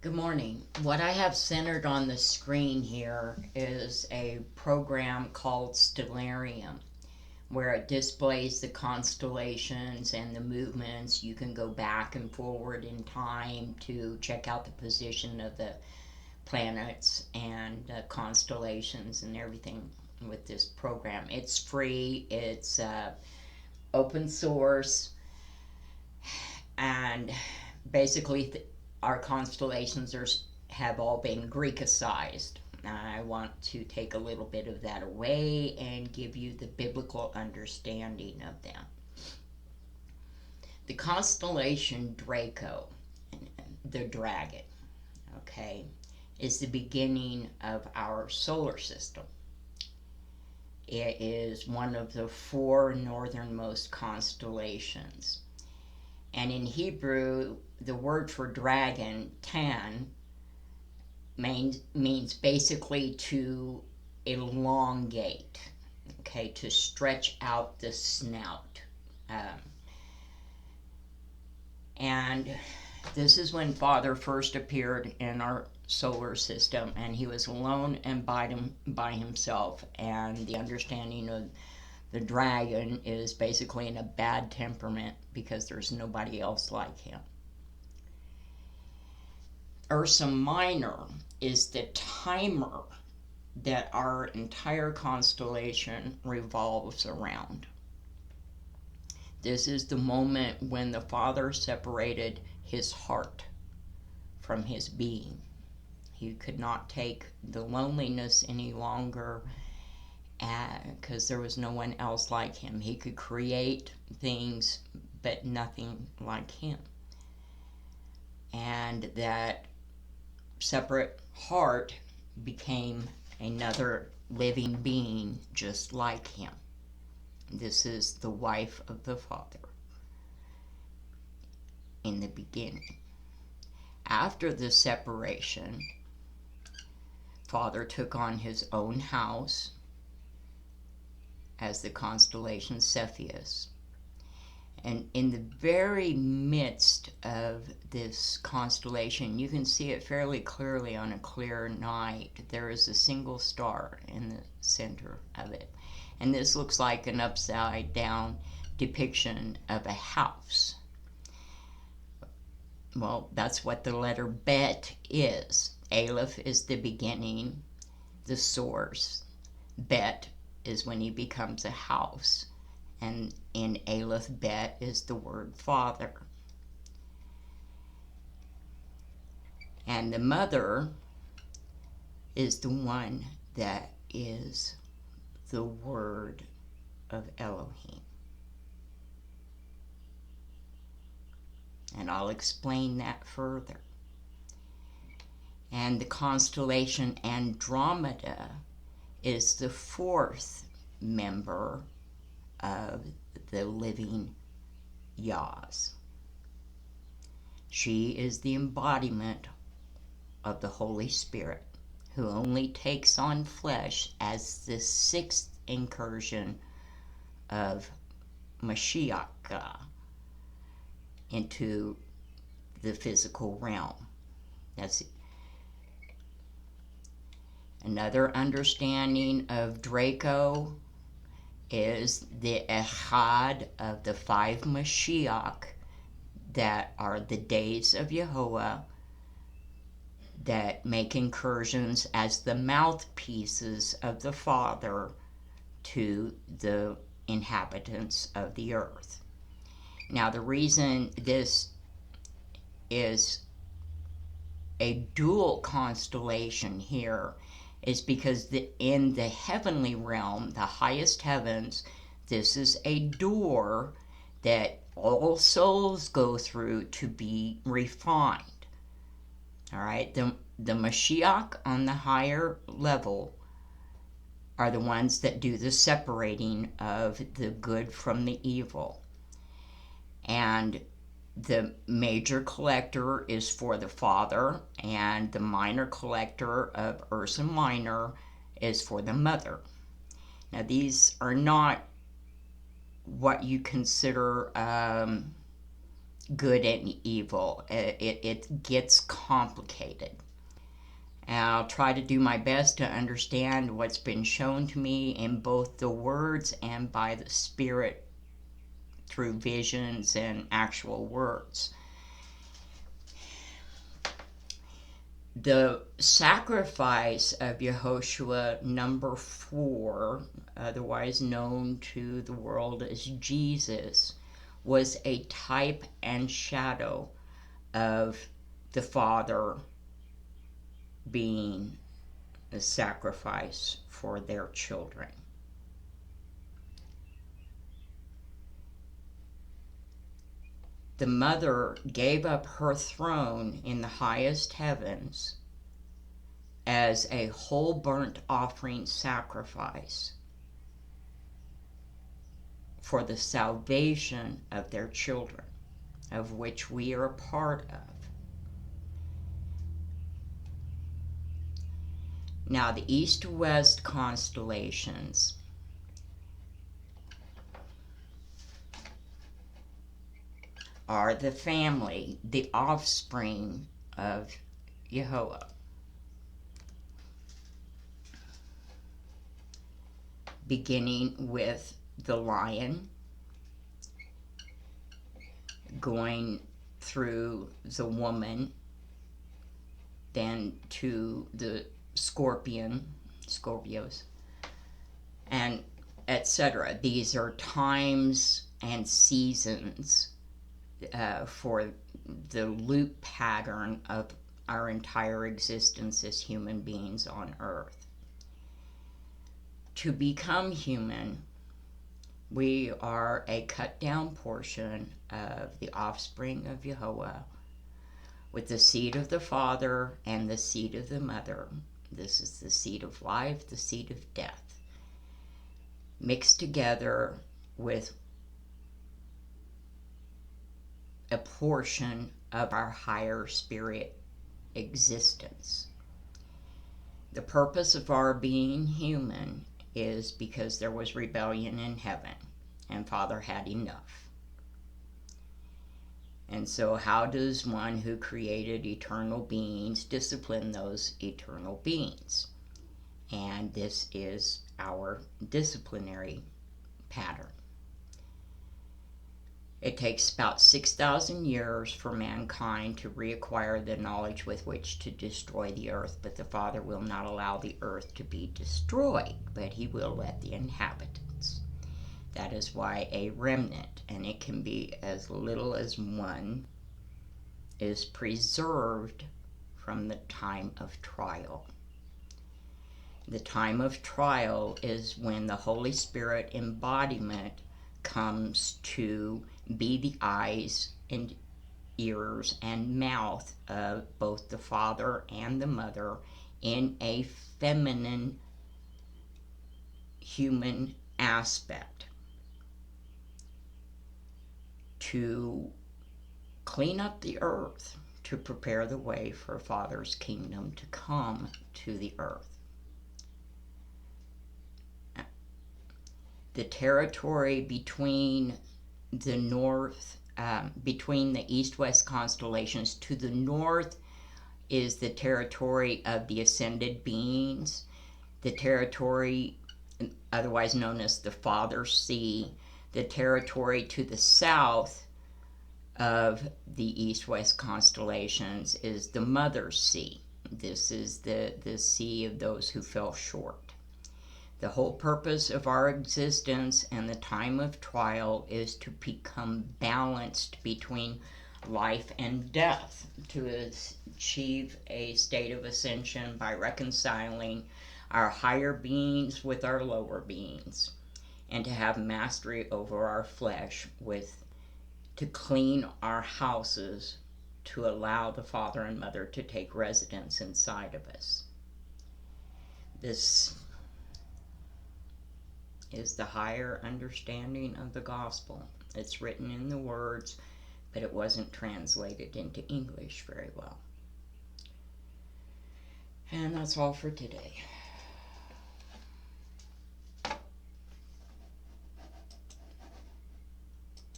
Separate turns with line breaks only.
Good morning. What I have centered on the screen here is a program called Stellarium, where it displays the constellations and the movements. You can go back and forward in time to check out the position of the planets and constellations and everything with this program. It's free, it's open source, and basically our constellations have all been Greekicized. I want to take a little bit of that away and give you the biblical understanding of them. The constellation Draco, the dragon, okay, is the beginning of our solar system. It is one of the four northernmost constellations. And in Hebrew, the word for dragon, tan, means basically to elongate, okay, to stretch out the snout. And this is when Father first appeared in our solar system, and he was alone and by himself. And the understanding of the dragon is basically in a bad temperament because there's nobody else like him. Ursa Minor is the timer that our entire constellation revolves around. This is the moment when the Father separated his heart from his being. He could not take the loneliness any longer because there was no one else like him. He could create things, but nothing like him. And that separate heart became another living being just like him. This is the wife of the Father in the beginning. After the separation, Father took on his own house as the constellation Cepheus. And in the very midst of this constellation, you can see it fairly clearly on a clear night. There is a single star in the center of it. And this looks like an upside down depiction of a house. Well, that's what the letter Bet is. Aleph is the beginning, the source. Bet is when he becomes a house. And in Aleph Bet is the word Father. And the mother is the one that is the word of Elohim. And I'll explain that further. And the constellation Andromeda is the fourth member of the living Yahs. She is the embodiment of the Holy Spirit, who only takes on flesh as the sixth incursion of Mashiach into the physical realm. That's another understanding of Draco is the Echad of the five Mashiach that are the days of Yehovah that make incursions as the mouthpieces of the Father to the inhabitants of the earth. Now, the reason this is a dual constellation here is because in the heavenly realm, the highest heavens, this is a door that all souls go through to be refined. All right, the Mashiach on the higher level are the ones that do the separating of the good from the evil. And the major collector is for the Father, and the minor collector of Ursa Minor is for the Mother. Now, these are not what you consider good and evil. It gets complicated. And I'll try to do my best to understand what's been shown to me in both the words and by the Spirit through visions and actual words. The sacrifice of Yehoshua number 4, otherwise known to the world as Jesus, was a type and shadow of the Father being a sacrifice for their children. The mother gave up her throne in the highest heavens as a whole burnt offering sacrifice for the salvation of their children, of which we are a part of. Now, the east-west constellations are the family, the offspring of Yehovah. Beginning with the lion, going through the woman, then to the Scorpios, and etc. These are times and seasons for the loop pattern of our entire existence as human beings on earth. To become human, we are a cut down portion of the offspring of Yehovah, with the seed of the father and the seed of the mother. This is the seed of life, the seed of death, mixed together with a portion of our higher spirit existence. The purpose of our being human is because there was rebellion in heaven, and Father had enough. And so how does one who created eternal beings discipline those eternal beings? And this is our disciplinary pattern. It takes about 6,000 years for mankind to reacquire the knowledge with which to destroy the earth, but the Father will not allow the earth to be destroyed, but he will let the inhabitants. That is why a remnant, and it can be as little as one, is preserved from the time of trial. The time of trial is when the Holy Spirit embodiment comes to be the eyes and ears and mouth of both the father and the mother in a feminine human aspect, to clean up the earth, to prepare the way for Father's kingdom to come to the earth. The territory between the north, between the east-west constellations, to the north is the territory of the ascended beings, the territory otherwise known as the Father Sea. The territory to the south of the east-west constellations is the Mother Sea. This is the sea of those who fell short. The whole purpose of our existence and the time of trial is to become balanced between life and death, to achieve a state of ascension by reconciling our higher beings with our lower beings, and to have mastery over our flesh, to clean our houses, to allow the Father and Mother to take residence inside of us. This is the higher understanding of the gospel. It's written in the words, but it wasn't translated into English very well. And that's all for today.